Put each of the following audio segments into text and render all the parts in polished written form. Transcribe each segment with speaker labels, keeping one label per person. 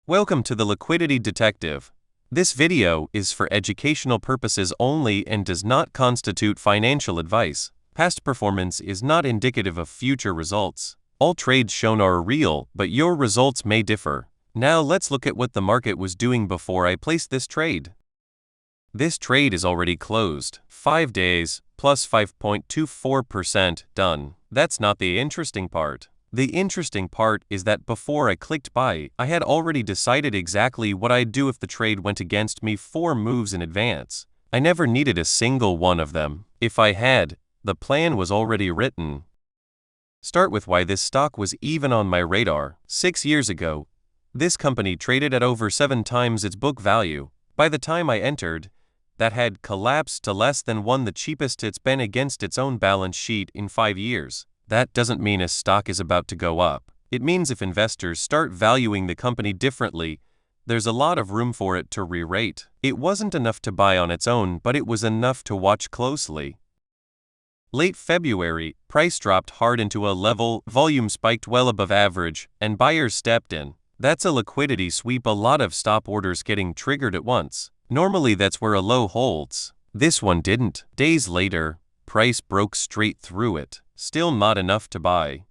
Speaker 1: Welcome to the Liquidity Detective. This video is for educational purposes only and does not constitute financial advice. Past performance is not indicative of future results. All trades shown are real, but your results may differ. Now let's look at what the market was doing before I placed this trade. This trade is already closed. 5 days, plus 5.24% done. That's not the interesting part. The interesting part is that before I clicked buy, I had already decided exactly what I'd do if the trade went against me 4 moves in advance. I never needed a single one of them. If I had, the plan was already written. Start with why this stock was even on my radar. 6 years ago, this company traded at over 7 times its book value. By the time I entered, that had collapsed to less than 1, the cheapest it's been against its own balance sheet in 5 years. That doesn't mean a stock is about to go up. It means if investors start valuing the company differently, there's a lot of room for it to re-rate. It wasn't enough to buy on its own, but it was enough to watch closely. Late February, price dropped hard into a level, volume spiked well above average, and buyers stepped in. That's a liquidity sweep, a lot of stop orders getting triggered at once. Normally that's where a low holds. This one didn't. Days later, price broke straight through it. Still not enough to buy.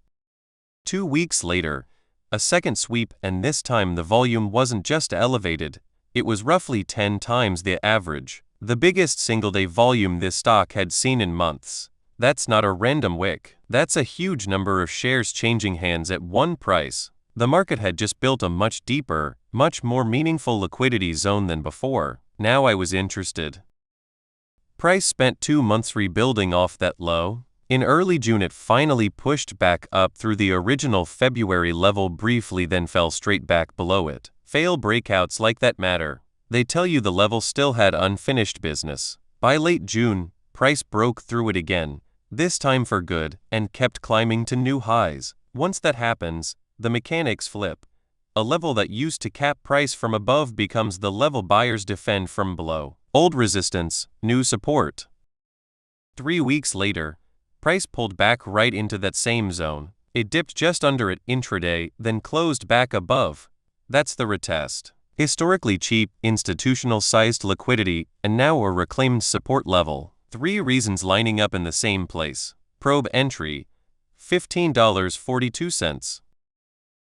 Speaker 1: 2 weeks later, a second sweep, and this time the volume wasn't just elevated, it was roughly 10 times the average. The biggest single-day volume this stock had seen in months. That's not a random wick. That's a huge number of shares changing hands at one price. The market had just built a much deeper, much more meaningful liquidity zone than before. Now I was interested. Price spent 2 months rebuilding off that low. In early June it finally pushed back up through the original February level briefly, then fell straight back below it. Fail breakouts like that matter. They tell you the level still had unfinished business. By late June, price broke through it again, this time for good, and kept climbing to new highs. Once that happens, the mechanics flip. A level that used to cap price from above becomes the level buyers defend from below. Old resistance, new support. 3 weeks later, price pulled back right into that same zone. It dipped just under it intraday, then closed back above. That's the retest. Historically cheap, institutional-sized liquidity, and now a reclaimed support level. 3 reasons lining up in the same place. Probe entry, $15.42.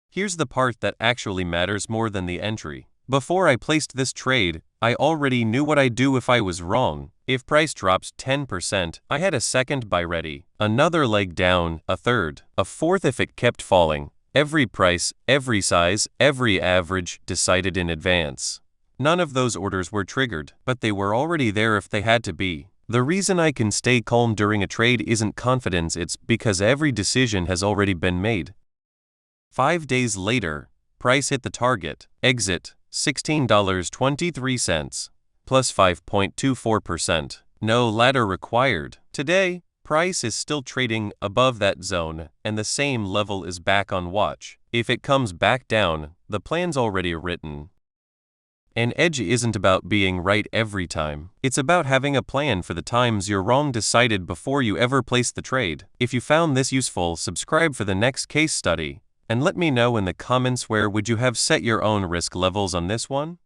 Speaker 1: Here's the part that actually matters more than the entry. Before I placed this trade, I already knew what I'd do if I was wrong. If price drops 10%, I had a second buy ready. Another leg down, a third, a fourth if it kept falling. Every price, every size, every average decided in advance. None of those orders were triggered, but they were already there if they had to be. The reason I can stay calm during a trade isn't confidence, it's because every decision has already been made. 5 days later, price hit the target. Exit, $16.23, plus 5.24%. No ladder required. Today, price is still trading above that zone, and the same level is back on watch. If it comes back down, the plan's already written. An edge isn't about being right every time. It's about having a plan for the times you're wrong, decided before you ever place the trade. If you found this useful, subscribe for the next case study. And let me know in the comments where would you have set your own risk levels on this one.